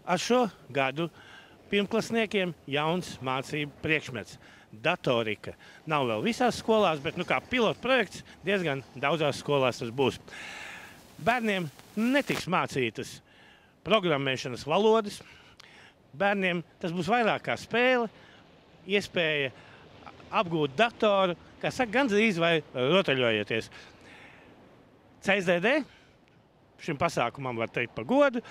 Ar šo gadu pirmklasniekiem jauns mācību priekšmets – datorika. Nav vēl visās skolās, bet kā pilotprojekts diezgan daudzās skolās tas būs. Bērniem netiks mācītas programmēšanas valodas. Bērniem tas būs vairāk kā spēle, iespēja apgūt datoru, kā saka, gandrīz vai rotaļojieties. CSDD šim pasākumam var teikt par godu,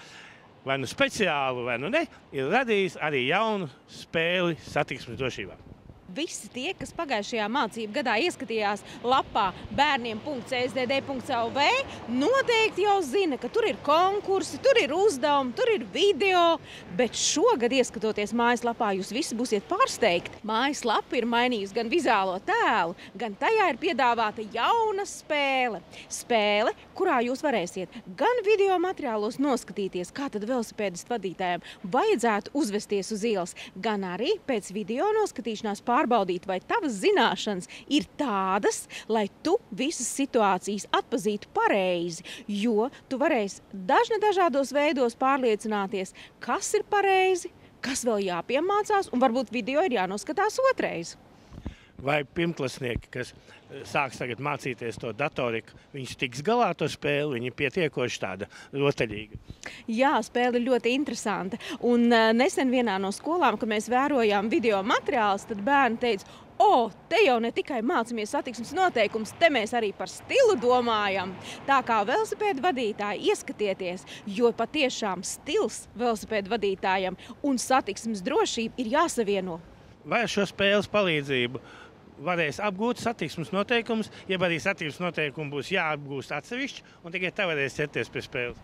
vai nu speciālu, vai nu ne, ir radījis arī jaunu spēli satiksmes drošībā. Visi tie, kas pagājušajā mācību gadā ieskatījās lapā bērniem.csdd.lv, noteikti jau zina, ka tur ir konkursi, tur ir uzdevumi, tur ir video, bet šogad, ieskatoties mājaslapā, jūs visi būsiet pārsteigti. Mājaslapa ir mainījusi gan vizuālo tēlu, gan tajā ir piedāvāta jauna spēle. Spēle, kurā jūs varēsiet gan video materiālos noskatīties, kā tad velosipēdistu vadītājiem vajadzētu uzvesties uz ielas, gan arī pēc video noskatīšanās pārbaudīt, vai tavas zināšanas ir tādas, lai tu visas situācijas atpazītu pareizi, jo tu varēsi dažādos veidos pārliecināties, kas ir pareizi, kas vēl jāpiemācās, un varbūt video ir jānoskatās otrais. Vai pirmklasnieki, kas sāks tagad mācīties to datoriku, viņš tiks galā to spēli, viņi pietiekoši tāda rotaļīga? Jā, spēle ir ļoti interesanta. Un nesen vienā no skolām, kad mēs vērojām video materiālus, tad bērni teica, te jau ne tikai mācāmies satiksmes noteikumus, te mēs arī par stilu domājam. Tā kā velosipēdu vadītāji, ieskatieties, jo patiešām stils velosipēdu vadītājam un satiksmes drošība ir jāsavieno. Vai ar šo spēles palīdzību varēs apgūt satiksmes noteikumus, jeb arī satiksmes noteikumi būs jāapgūst atsevišķi, un tikai tā varēs ķerties pie spēles?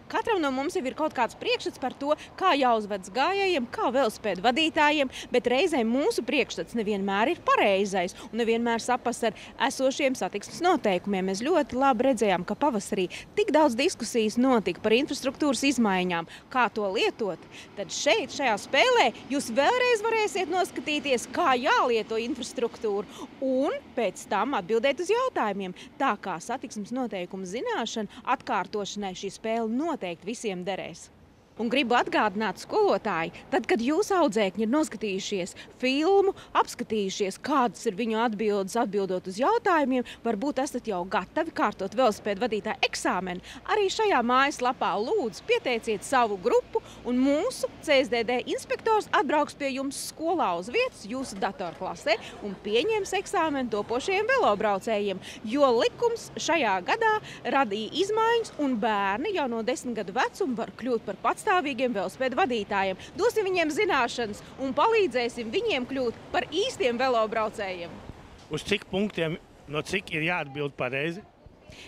Katram no mums jau ir kaut kāds priekšstats par to, kā jāuzvedas gājējiem, kā velosipēdu vadītājiem, bet reizēm mūsu priekšstats nevienmēr ir pareizais un nevienmēr sapas ar esošiem satiksmes noteikumiem. Mēs ļoti labi redzējām, ka pavasarī tik daudz diskusijas notika par infrastruktūras izmaiņām, kā to lietot. Tad šeit, šajā spēlē, jūs vēlreiz varēsiet noskatīties, kā jālieto infrastruktūru un pēc tam atbildēt uz jautājumiem. Tā kā satiksmes noteikumu zināšana atkārtošanai šī spēle noteikti visiem derēs. Un gribu atgādināt skolotāji, tad, kad jūsu audzēkņi ir noskatījušies filmu, apskatījušies, kādas ir viņu atbildes, atbildot uz jautājumiem, varbūt esat jau gatavi kārtot velosipēdu vadītāju eksāmenu. Arī šajā mājaslapā lūdzu pieteiciet savu grupu, un mūsu CSDD inspektors atbrauks pie jums skolā uz vietas jūsu datorklasē un pieņems eksāmenu topošajiem velobraucējiem, jo likums šajā gadā radīja izmaiņas, un bērni jau no 10 gadu vecuma var kļūt par patstāvīgiem velosipēdu vadītājiem. Dosim viņiem zināšanas un palīdzēsim viņiem kļūt par īstiem velobraucējiem. Uz cik punktiem, no cik ir jāatbild pareizi?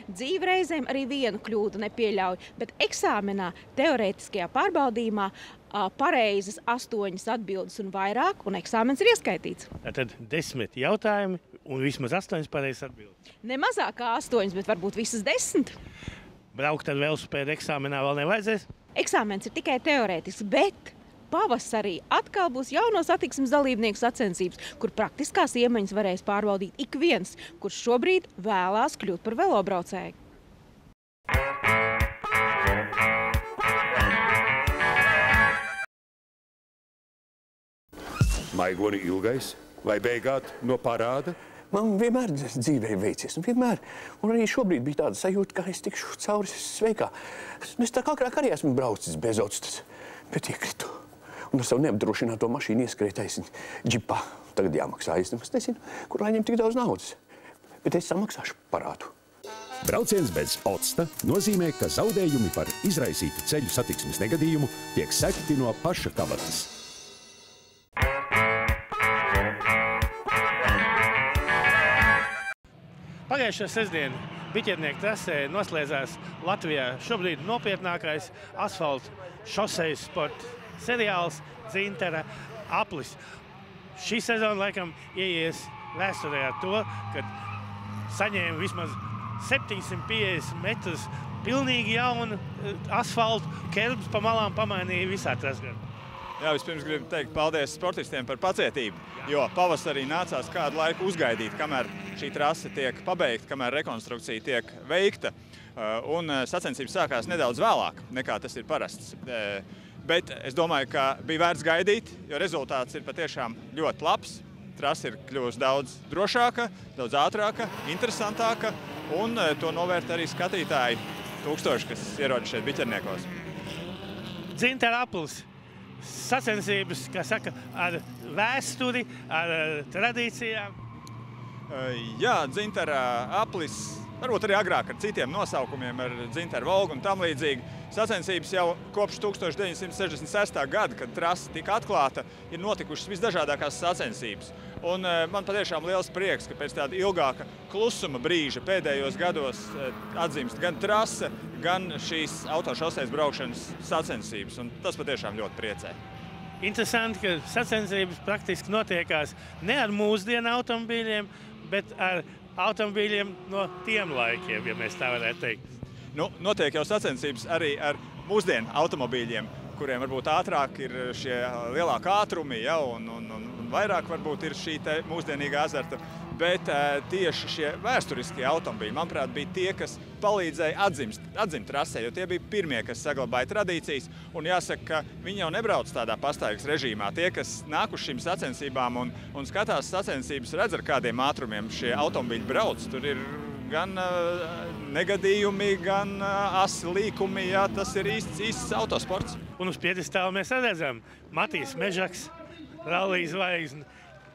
Dzīve reizēm arī vienu kļūdu nepieļauj, bet eksāmenā, teorētiskajā pārbaudījumā pareizas 8 atbildes un vairāk, un eksāmens ir ieskaitīts. Tad 10 jautājumi un vismaz 8 pareizas atbildes. Ne mazāk kā 8, bet varbūt visas 10. Braukt ar velosipēdu eksāmenā vēl nevajadzēs? Eksāmens ir tikai teorētisks, bet pavasarī atkal būs jauno satiksmes dalībnieku sacensības, kur praktiskās iemaņas varēs pārbaudīt ik viens, kurš šobrīd vēlās kļūt par velobraucēju. Maigoni ilgais vai beigāt no parāda? Man vienmēr dzīvē veicies, un vienmēr. Un arī šobrīd bija tāda sajūta, ka es tikšu cauri sveikā. Es tā kā agrāk arī esmu braucis bez otstas, bet iekritu. Un ar savu neapdrošināto mašīnu ieskrēju taisni džipā. Tagad jāmaksā, es nemaz nezinu, kur lai ņem tik daudz naudas. Bet es samaksāšu parādu. Brauciens bez otsta nozīmē, ka zaudējumi par izraisītu ceļu satiksmes negadījumu tiek sekti no paša kabatas. Pagājušā sestdiena biķernieku trasē noslēdzās Latvijā šobrīd nopietnākais asfalta šosejas sporta seriāls Dzintara aplis. Šī sezona laikam ieies vēsturē ar to, kad saņēma vismaz 750 metrus pilnīgi jaunu asfaltu, kerbs pa malām pamainīja visā trasgā. Jā, vispirms gribu teikt paldies sportistiem par pacietību, jo pavasarī nācās kādu laiku uzgaidīt, kamēr šī trase tiek pabeigta, kamēr rekonstrukcija tiek veikta. Un sacensības sākās nedaudz vēlāk, nekā tas ir parasts. Bet es domāju, ka bija vērts gaidīt, jo rezultāts ir patiešām ļoti labs. Trasa ir kļuvusi daudz drošāka, daudz ātrāka, interesantāka, un to novērt arī skatītāji tūkstoši, kas ierodas šeit Biķerniekos. Dzintara aplis. Sacensības, kā saka, ar vēsturi, ar tradīcijām. Jā, Dzintara aplis, varbūt arī agrāk ar citiem nosaukumiem, ar Dzintaru Volgu un tam līdzīgi. Sacensības jau kopš 1966. gada, kad trasa tika atklāta, ir notikušas visdažādākās sacensības. Un man patiešām liels prieks, ka pēc tāda ilgāka klusuma brīža pēdējos gados atzīmst gan trasa, gan šīs autošoseis braukšanas sacensības. Un tas patiešām ļoti priecē. Interesanti, ka sacensības praktiski notiekās ne ar mūsdienu automobīļiem, bet ar automobīļiem no tiem laikiem, ja mēs tā varētu teikt. Nu, notiek jau sacensības arī ar mūsdienu automobīļiem, kuriem varbūt ātrāk ir šie lielāki ātrumi, ja, un vairāk varbūt ir šī te mūsdienīga azarta. Bet tieši šie vēsturiskie automobīļi, manuprāt, bija tie, kas palīdzēja atzimt trasē, jo tie bija pirmie, kas saglabāja tradīcijas. Un jāsaka, ka viņi jau nebrauc tādā pastāvīgas režīmā. Tie, kas nāk uz šīm sacensībām un skatās sacensības, redz ar kādiem ātrumiem šie automobīļi brauc. Tur ir gan negadījumi, gan asi līkumi, jā, tas ir īsts autosports. Un uz piedestāla mēs redzam Matīs Mežaks, rallija zvaigzne,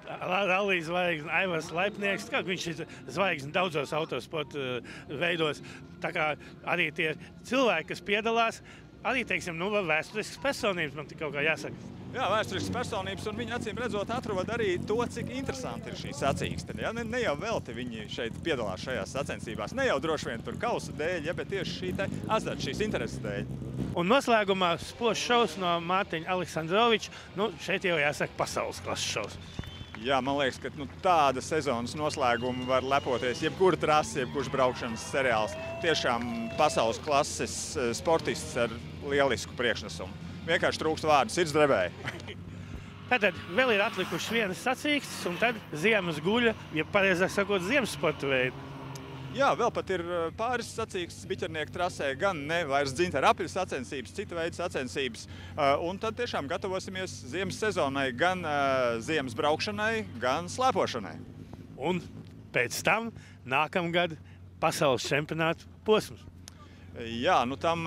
Aivars Laipnieks, kā viņš ir zvaigzne daudzos autosporta veidos. Tā kā arī tie cilvēki, kas piedalās, arī, teiksim, vēsturiskas personības, man kaut kā jāsaka. Jā, vēsturiskas personības, un viņi acīm redzot atrod arī to, cik interesanti ir šī sacīkstene. Ja? Ne jau velti viņi šeit piedalās šajās sacensībās, ne jau droši vien tur kausa dēļ, ja, bet tieši šī azarta, šīs intereses dēļ. Un noslēgumā spožs šovs no Mārtiņa Aleksandroviča, šeit jau jāsaka pasaules klases šovs. Jā, man liekas, ka tāda sezonas noslēguma var lepoties jebkura trasa, jebkurš braukšanas seriāls. Tiešām pasaules klases sportists ar lielisku priekšnesumu. Vienkārši trūkst vārdu, sirds drebēja. Tātad vēl ir atlikušas vienas sacīkstes, un tad ziemas guļa, ja pareizāk sakot, ziemas sporta veidi. Jā, vēl pat ir pāris sacīkstes Biķernieku trasē, gan ne vairs Dzintara apļu sacensības, cita veida sacensības. Un tad tiešām gatavosimies ziemas sezonai, gan ziemas braukšanai, gan slēpošanai. Un pēc tam nākamgad pasaules čempionāta posms. Jā, tam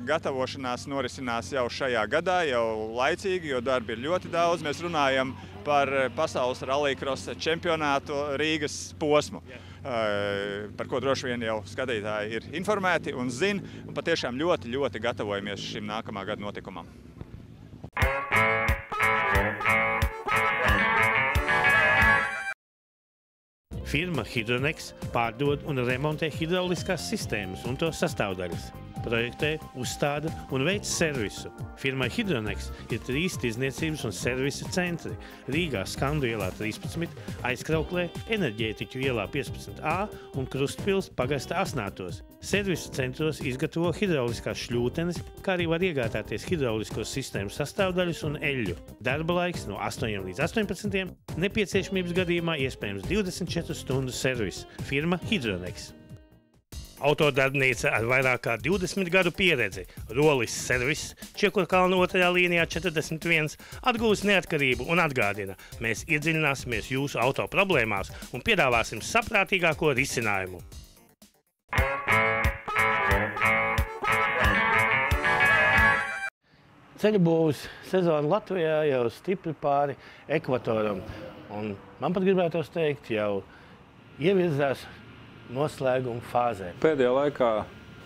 gatavošanās norisinās jau šajā gadā, jau laicīgi, jo darbi ir ļoti daudz. Mēs runājam par pasaules rallycrossa čempionātu Rīgas posmu, par ko droši vien jau skatītāji ir informēti un zina, un patiešām ļoti, ļoti gatavojamies šim nākamā gada notikumam. Firma Hydronex pārdod un remontē hidrauliskās sistēmas un to sastāvdaļas. Projektē, uzstāda un veic servisu. Firmai Hydronex ir 3 tirdzniecības un servisa centri – Rīgā Skandu ielā 13, Aizkrauklē, Enerģētiķu ielā 15A un Krustpils pagasta Asnātos. Servisu centros izgatavo hidrauliskās šļūtenes, kā arī var iegādāties hidraulisko sistēmu sastāvdaļas un eļļu. Darba laiks no 8 līdz 18, nepieciešamības gadījumā iespējams 24 stundu servis. Firma Hydronex. Autodarbnīca ar vairāk kā 20 gadu pieredzi, Rolis servis, Čiekurkalna 2. līnijā 41, atgūst neatkarību un atgādina, mēs iedziļināsimies jūsu auto problēmās un piedāvāsim saprātīgāko risinājumu. Ceļbūves sezona Latvijā jau stipri pāri ekvatoram, un man pat gribētos teikt, jau ievirzās noslēguma fāzē. Pēdējā laikā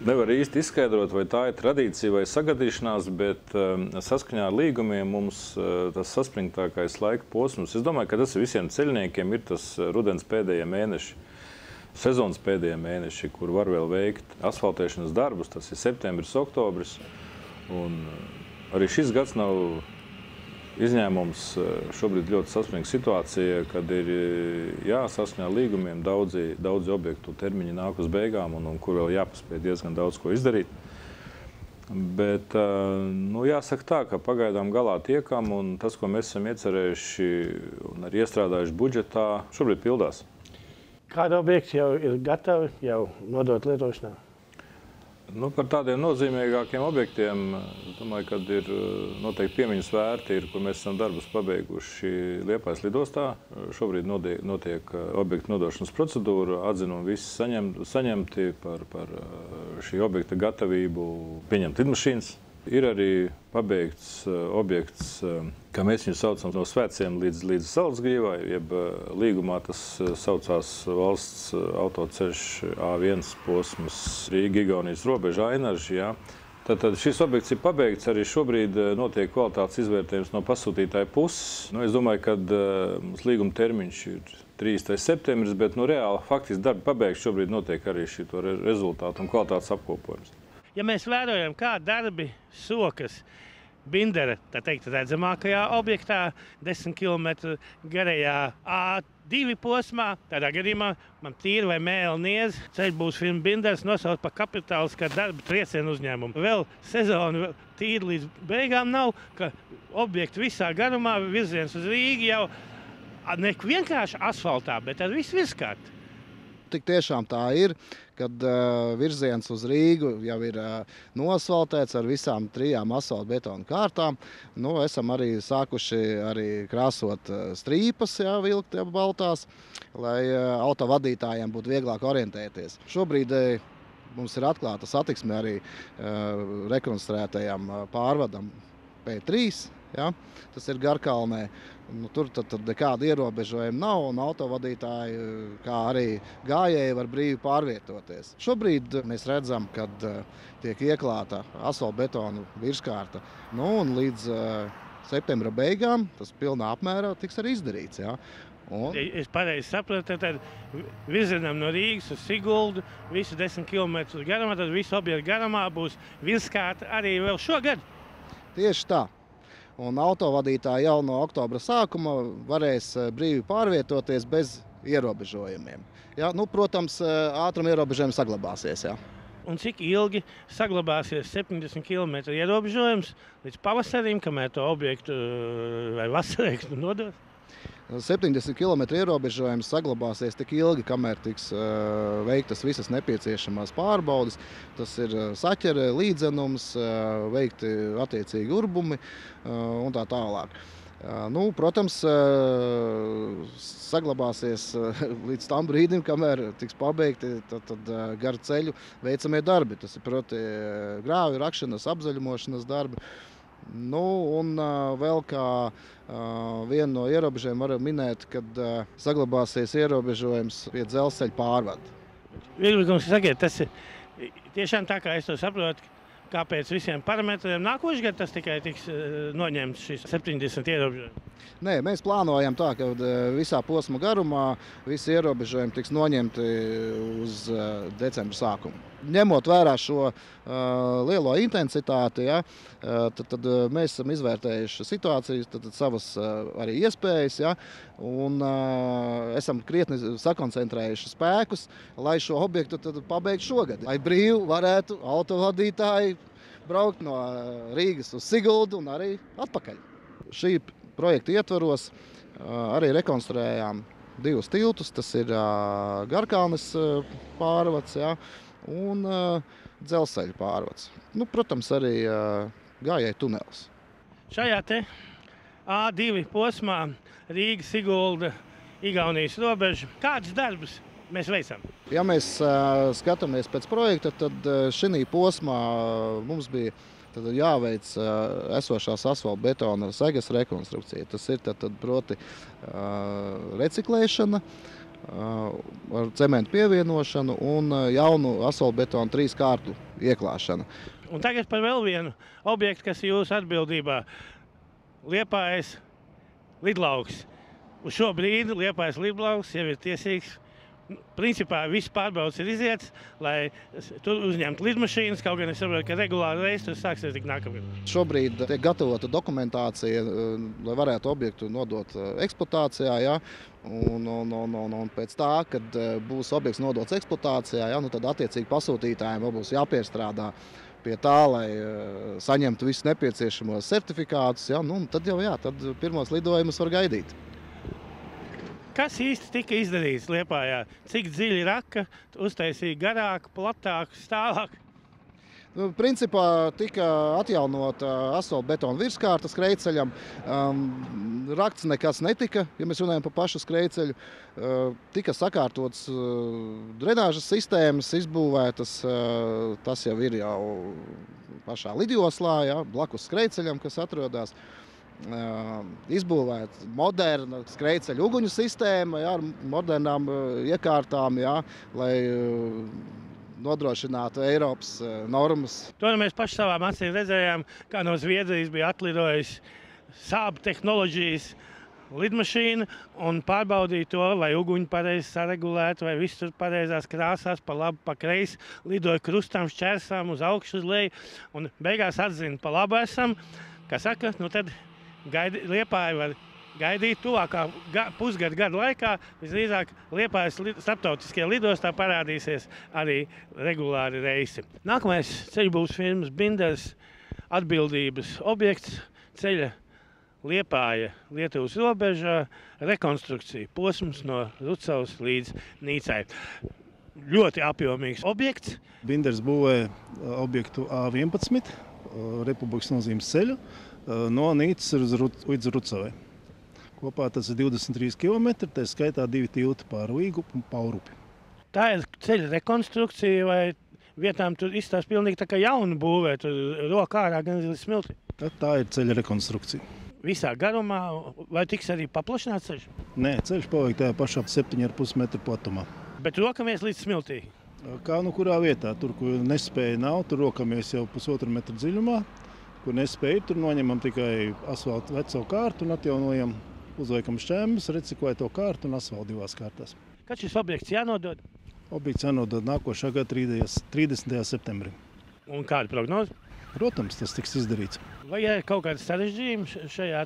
nevar īsti izskaidrot, vai tā ir tradīcija vai sagadīšanās, bet saskaņā ar līgumiem mums tas saspringtākais laika posms. Es domāju, ka tas visiem ceļniekiem ir tas rudens pēdējie mēneši, sezonas pēdējie mēneši, kur var vēl veikt asfaltēšanas darbus. Tas ir septembris, oktobris. Un arī šis gads nav izņēmums. Šobrīd ļoti saspringta situācija, kad ir saskaņā līgumiem daudzi objektu termiņi nāk uz beigām un kur vēl jāpaspēj diezgan daudz ko izdarīt. Bet jāsaka tā, ka pagaidām galā tiekam un tas, ko mēs esam iecerējuši un arī iestrādājuši budžetā, šobrīd pildās. Kādi objekti jau ir gatavi, jau nodot lietošanā? Par tādiem nozīmīgākiem objektiem, es domāju, ka ir noteikti piemiņas vērti, kur mēs esam darbus pabeiguši Liepājas lidostā. Šobrīd notiek objektu nodošanas procedūra, atzinumi visi saņemti par šī objekta gatavību pieņemt lidmašīnas. Ir arī pabeigts objekts, kā mēs viņu saucam, no Svētciem līdz Salcgrīvai, jeb līgumā tas saucās valsts autoceļš A1 posms Rīga-Igaunijas robeža Ainaži. Ja. Tad šis objekts ir pabeigts, arī šobrīd notiek kvalitātes izvērtējums no pasūtītāja puses. Es domāju, ka mums līguma termiņš ir 30. septembris, bet reāli faktiski darbi pabeigts, šobrīd notiek arī šito rezultātu un kvalitātes apkopojums. Ja mēs vērojam, kā darbi sokas Bindera, tā teikt, redzamākajā objektā, 10 km garajā A2 posmā, tādā gadījumā man tīri vai mēli niez, ceļš būs firma Binders nosaukt par kapitāliskā darba triecienu uzņēmumu. Vēl sezonu tīri līdz beigām nav, ka objekti visā garumā virziens uz Rīgu jau ne vienkārši asfaltā, bet ar visu virskārt. Tik tiešām tā ir, kad virziens uz Rīgu jau ir nosvaltēts ar visām 3 asfaltbetona kārtām. Esam arī sākuši krāsot strīpas, vilkt baltās, lai autovadītājiem būtu vieglāk orientēties. Šobrīd mums ir atklāta satiksme arī rekonstruētajam pārvadam P3. Ja? Tas ir Garkalnē. Tur tad nekāda ierobežojuma nav, un autovadītāji, kā arī gājēji, var brīvi pārvietoties. Šobrīd mēs redzam, kad tiek ieklāta asfaltbetona virskārta, un līdz septembra beigām tas pilnā apmērā tiks arī izdarīts. Ja? Es pareizi sapratu, tad virzienam no Rīgas uz Siguldu visu 10 km garumā, tad visu objektu garumā būs virskārta arī vēl šogad. Tieši tā. Un autovadītāji jau no oktobra sākuma varēs brīvi pārvietoties bez ierobežojumiem. Ja, protams, ātruma ierobežojumi saglabāsies. Ja. Un cik ilgi saglabāsies 70 km ierobežojums līdz pavasarim, kamēr to objektu vai vasarai nodos? 70 km ierobežojums saglabāsies tik ilgi, kamēr tiks veiktas visas nepieciešamās pārbaudes. Tas ir saķere, līdzenums, veikti attiecīgi urbumi un tā tālāk. Protams, saglabāsies līdz tam brīdim, kamēr tiks pabeigti tad gar ceļu veicamie darbi. Tas ir proti grāvju rakšanas, apzaļumošanas darbi. Un vēl kā vienu no ierobežojumiem varam minēt, kad saglabāsies ierobežojums pie dzelzceļa pārvada. Virgulkungs, sakiet, tas ir tiešām tā, kā es to saprotu, kāpēc visiem parametriem nākošais gads tas tikai tiks noņemts šis 70 ierobežojumi? Nē, mēs plānojam tā, ka visā posma garumā visi ierobežojumi tiks noņemti uz decembra sākumu. Ņemot vērā šo lielo intensitāti, ja, tad mēs esam izvērtējuši situāciju, savas arī iespējas, ja, un esam krietni sakoncentrējuši spēkus, lai šo objektu pabeigtu šogad. Lai brīvi varētu autovadītāji braukt no Rīgas uz Siguldu un arī atpakaļ. Šī projekta ietvaros arī rekonstruējām 2 tiltus. Tas ir Garkalnes pārvads, ja, un dzelzceļa pārvads. Protams, arī gājēju tunelis. Šajā te A2 posmā Rīga, Sigulda, Igaunijas robeža. Kādas darbus mēs veicam? Ja mēs skatāmies pēc projekta, tad šī posmā mums bija jāveic esošās asfaltbetona segas rekonstrukcija. Tas ir proti reciklēšana ar cementu pievienošanu un jaunu asfaltbetona 3 kārtu ieklāšana. Un tagad par vēl vienu objektu, kas ir jūsu atbildībā. Liepājas lidlauks. Uz šo brīdi Liepājas lidlauks jau ir tiesīgs. Principā viss pārbaudas ir izietis, lai tur uzņemtu lidmašīnas, kaut gan es saprotu, ka regulāri reiz tur sāksies tik nākamgad. Šobrīd tiek gatavota dokumentācija, lai varētu objektu nodot eksploatācijā, ja, un pēc tā, kad būs objekts nodots eksploatācijā, ja, tad attiecīgi pasūtītājiem būs jāpiestrādā pie tā, lai saņemtu visus nepieciešamos certifikātus, ja, tad jau tad pirmos lidojumus var gaidīt. Kas īsti tika izdarīts Liepājā? Cik dziļi raka, uztaisīja garāku, platāku, stāvāku? Principā tika atjaunota asfaltbetona virskārta skrejceļam. Rakts nekas netika, ja mēs runājam par pašu skrejceļu. Tika sakārtotas drenāžas sistēmas, izbūvētas. Tas jau ir jau pašā lidjoslā, ja, blakus skrejceļam, kas atrodas. Izbūvēta moderna skrejceļa uguņu sistēma, ja, ar modernām iekārtām, ja, lai nodrošinātu Eiropas normas. To mēs paši savām acīm redzējām, kā no Zviedrijas bija atlidojis Saab tehnoloģijas lidmašīna un pārbaudīja to, vai uguņi pareizi saregulētu, vai viss tur pareizās krāsās, pa labi, pa kreisi, lidoja krustām, šķērsām, uz augšu, uz leju, un beigās atzina, pa labu esam, kā saka, nu tad Liepāja var gaidīt tuvākā pusgada laikā. Visdrīzāk Liepājas starptautiskie lidostā parādīsies arī regulāri reisi. Nākamais ceļbūves firmas Binders atbildības objekts ceļa Liepāja Lietuvas robežā rekonstrukcija posms no Rucavas līdz Nīcai. Ļoti apjomīgs objekts. Binders būvē objektu A11, Republikas nozīmes ceļu, no Nīcas līdz Rucavai. Kopā tas ir 23 km, tā skaitā 2 tilti pār Līgu un Paurupi. Tā ir ceļa rekonstrukcija, vai vietām tur izstāsta pilnīgi tā kā jaunu būvē, tur roka ārā gan līdz smilti? Tā ir ceļa rekonstrukcija. Visā garumā, vai tiks arī paplašināts ceļš? Nē, ceļš paliek tajā pašā 7,5 metru platumā. Bet rokamies līdz smiltī? Kā nu kurā vietā? Tur, kur nespēja nav, tur rokamies jau 1,5 metru dziļumā. Kur nespēja, tur noņemam tikai asfaltu veco kārtu un atjaunojam, uzliekam šķēmas, reciklēt to kārtu un asfaltu divās kārtās. Kad šis objekts jānodod? Objekts jānodod nākošā gada 30. septembrī. Un kāda prognoze? Protams, tas tiks izdarīts. Vai ir kaut kāda sarežģījuma šajā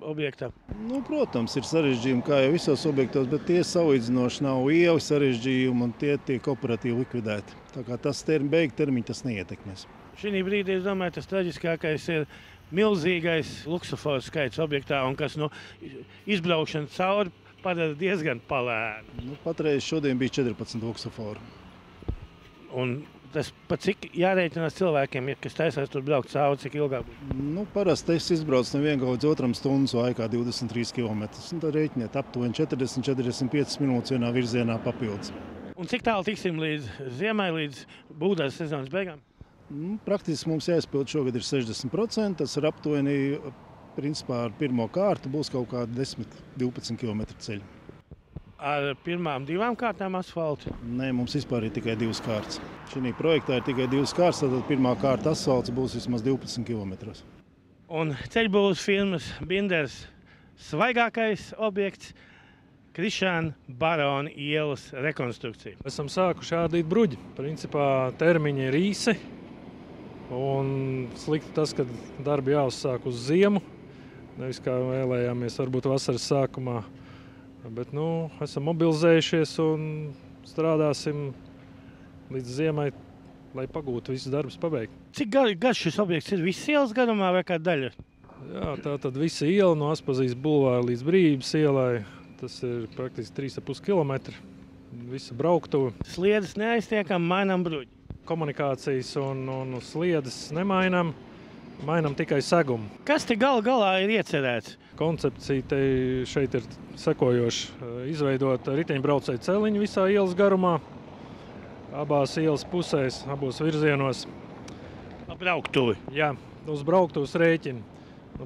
objektā? Nu, protams, ir sarežģījumi kā jau visos objektos, bet tie salīdzinoši nav lieli sarežģījumi un tie tiek operatīvi likvidēti. Tā kā tas beigu termiņu tas neietekmēs. Šī brīdī, es domāju, tas traģiskākais ir milzīgais luksuforu skaits objektā, un kas izbraukšana cauri padara diezgan palēnu. Patreiz šodien bija 14 luksuforu. Un tas pat cik jārēķinās cilvēkiem, kas taisās tur braukt cauri, cik ilgāk būs? Parasti es izbraucu no viena līdz otram stundas laikā 23 km. Tad rēķiniet aptuveni 40-45 minūtes vienā virzienā papildus. Un cik tālu tiksim līdz ziemai, līdz būdās sezonas beigām? Praktiski mums jāizpild šogad ir 60%. Tas ir aptuveni, principā ar pirmo kārtu būs kaut kādi 10-12 km ceļu. Ar pirmām 2 kārtām asfaltu? Nē, mums vispār ir tikai 2 kārtas. Šī projektā ir tikai 2 kārtas, tad pirmā kārta asfalts būs vismaz 12 km. Un ceļbūves firmas Binders svaigākais objekts Krišāna Barona ielas rekonstrukcija. Esam sākuši ārdīt bruģi. Principā termiņi ir īsi. Un slikti tas, ka darbi jāuzsāk uz ziemu. Nevis kā vēlējāmies, varbūt vasaras sākumā. Bet esam mobilizējušies un strādāsim līdz ziemai, lai pagūtu visus darbus pabeigt. Cik garš šis objekts ir? Viss ielas garumā vai kāda daļa? Jā, tā tad visa iela no Aspazijas bulvāra līdz Brīvības ielai. Tas ir praktiski 3,5 km. Visa brauktuve. Sliedes neaiztiekam, mainām bruģi. Komunikācijas un sliedes nemainām, mainām tikai segumu. Kas te galā ir iecerēts? Koncepcija šeit ir sekojoša. Izveidot riteņbraucēju celiņu visā ielas garumā, abās ielas pusēs, abos virzienos. Brauktuvi? Jā, uz brauktuves rēķina.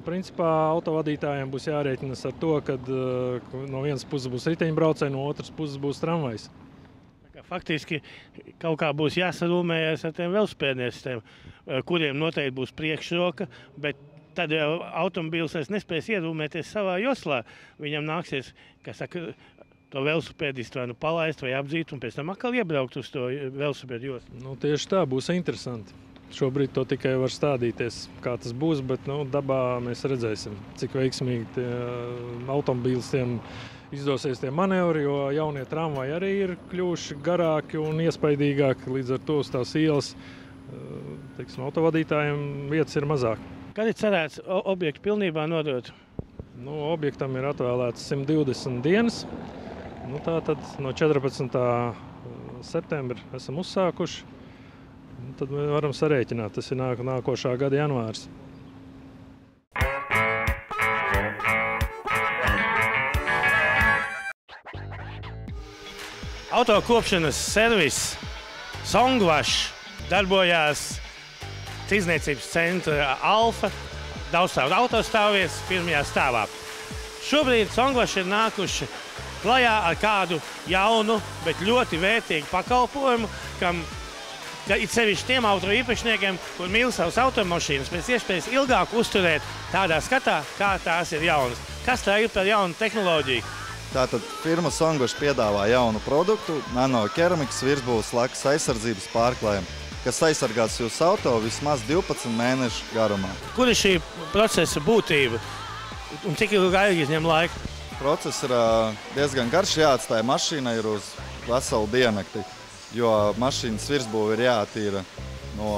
Principā autovadītājiem būs jārēķinas ar to, ka no vienas puses būs riteņbraucēji, no otras puses būs tramvajs. Faktiski kaut kā būs jāsarūmējas ar tiem velosipēdistiem, kuriem noteikti būs priekšroka, bet tad jau automobīls nespēs ierūmēties savā joslā. Viņam nāksies, to velosipēdistu vai palaist vai apdzīt un pēc tam atkal iebraukt uz to velosipēdu joslu. Tieši tā, būs interesanti. Šobrīd to tikai var stādīties, kā tas būs, bet dabā mēs redzēsim, cik veiksmīgi automobīlistiem izdosies tie manevri, jo jaunie tramvaji arī ir kļuvuši garāki un iespaidīgāki. Līdz ar to uz tās ielas autovadītājiem vietas ir mazāk. Kad ir cerēts objektu pilnībā nodot? Objektam ir atvēlēts 120 dienas. Tātad no 14. septembra esam uzsākuši. tad mēs varam sarēķināt. Tas ir nākošā gada janvārs. Autokopšanas servis Songwash darbojās Tirdzniecības centra Alfa daudzstāvu autostāvvietas pirmajā stāvā. Šobrīd Songwash ir nākuši klajā ar kādu jaunu, bet ļoti vērtīgu pakalpojumu, kam it sevišķi tiem auto īpašniekiem, kur mīl savas automašīnas, pēc iespējas ilgāk uzturēt tādā skatā, kā tās ir jaunas. Kas tā ir par jaunu tehnoloģiju? Tātad firma Songwash piedāvā jaunu produktu, nanokeramikas virsbūves lakas aizsardzības pārklājumu, kas aizsargās jūsu auto vismaz 12 mēnešu garumā. Kur ir šī procesa būtība un cik ilgi izņem laiku? Process ir diezgan garš, jāatstāja mašīna ir uz veselu diennakti, jo mašīnas virsbūve ir jātīra no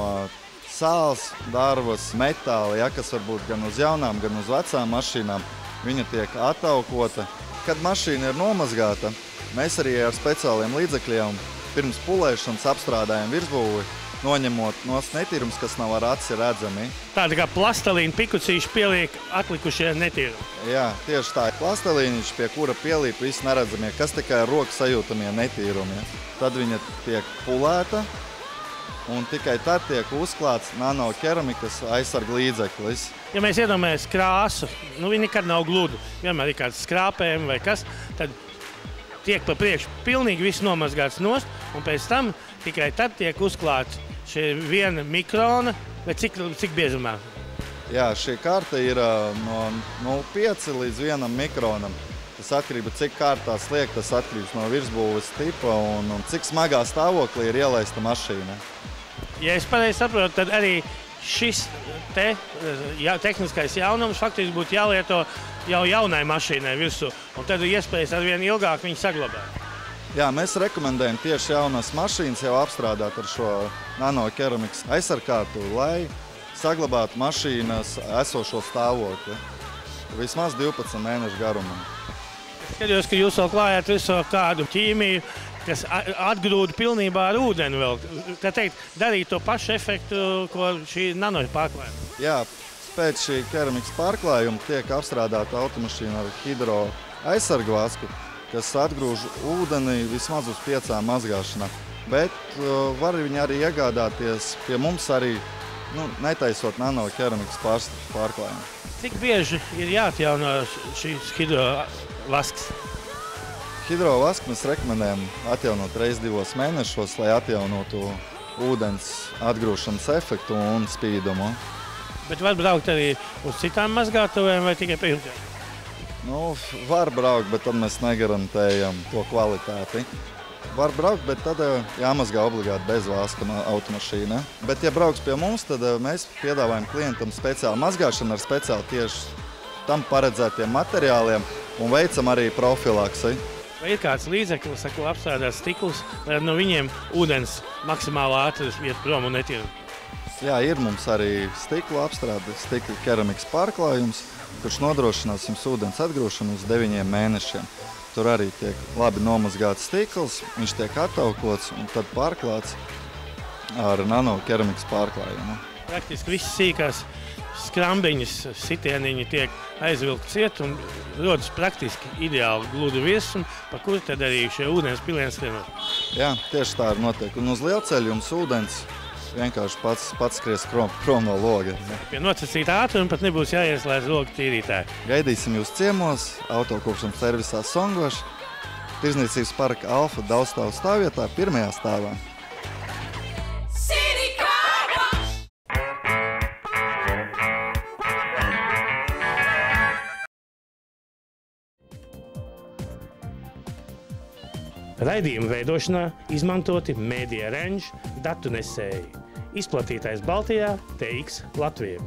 sāls, dārvas, metāla, kas var būt gan uz jaunām, gan uz vecām mašīnām. Viņa tiek ataukota. Kad mašīna ir nomazgāta, mēs arī ar speciāliem līdzekļiem pirms pulēšanas apstrādājam virsbūvi, noņemot nost netīrums, kas nav ar aci redzami. Tāda kā plastelīna pikucīši pieliek atlikušie netīrumi. Jā, tieši tā. Plastelīniņš, pie kura pielīp visi neredzamie, kas tikai ar roku sajūtamie netīrumi. Tad viņa tiek pulēta un tikai tad tiek uzklāts nanokeramikas aizsarga līdzeklis. Ja mēs iedomājamies krāsu, viņi nekad nav gludi, vienmēr ir kāds skrāpējumi vai kas, tad tiek pa priekšu pilnīgi viss nomazgāts nost, un pēc tam tikai tad tiek uzklāts šie 1 mikrona, vai cik biezumā? Jā, šī karta ir no 0,5 līdz 1 mikronam. Tas atkarība, cik kārtā sliek, tas atkarības no virsbūves tipa un cik smagā stāvoklī ir ielaista mašīna. Ja es pareizi saprotu, tad arī šis tehniskais jaunums faktiski būtu jālieto jau jaunai mašīnai virsū, un tad ir iespējas arvien ilgāk viņu saglabāt. Jā, mēs rekomendējam tieši jaunas mašīnas jau apstrādāt ar šo nanokeramikas aizsargātu, lai saglabātu mašīnas esošo stāvokli vismaz 12 mēnešu garumā. Skatījos, ka jūs vēl klājāt visu kādu ķīmiju, kas atgrūda pilnībā ar ūdeni vēl. Tā teikt, darīt to pašu efektu, ko šī nano pārklājuma. Jā, pēc šī keramikas pārklājuma tiek apstrādāta automašīna ar hidro aizsargu vasku, kas atgrūž ūdeni vismaz uz 5 mazgāšanām. Bet var viņi arī iegādāties pie mums arī, netaisot nano keramikas pārklājumu. Cik bieži ir jāatjauno šīs hidro vasks? Hidrovasku mēs rekomendējam atjaunot reizi 2 mēnešos, lai atjaunotu ūdens atgrūšanas efektu un spīdumu. Bet var braukt arī uz citām mazgātuvēm vai tikai pie jums? Var braukt, bet tad mēs negarantējam to kvalitāti. Var braukt, bet tad jāmazgā obligāti bez vaska automašīna. Bet, ja brauks pie mums, tad mēs piedāvājam klientam speciālu mazgāšanu ar speciāli tieši tam paredzētiem materiāliem un veicam arī profilaksi. Vai ir kāds līdzeklis, ko apstrādāt stiklus, lai no viņiem ūdens maksimāli ātri iet prom un netīra? Jā, ir mums arī stikla apstrāde, stikla keramikas pārklājums, kurš nodrošinās jums ūdens atgrūšanu uz 9 mēnešiem. Tur arī tiek labi nomazgāts stikls, viņš tiek attaukots un tad pārklāts ar nanokeramikas pārklājumu. Praktiski viss sīkās skrambiņas, sitieniņi tiek aizvilkti ciet un rodas praktiski ideāli gludu virsmu, pa kuru tad arī šie ūdens pilieni skrienot. Jā, tieši tā ir notiek. Un uz lielceļa jums ūdens vienkārši pats skries prom no loga. Pie nosacīta ātruma pat nebūs jāieslēdz logu tīrītāji. Gaidīsim jūs ciemos, autokopšanas servisā Songwash, Tirdzniecības parka Alfa daudzstāvu stāvvietā, 1. stāvā. Raidījuma veidošanā izmantoti Media Range datu nesēji. Izplatītājs Baltijā TX Latvija.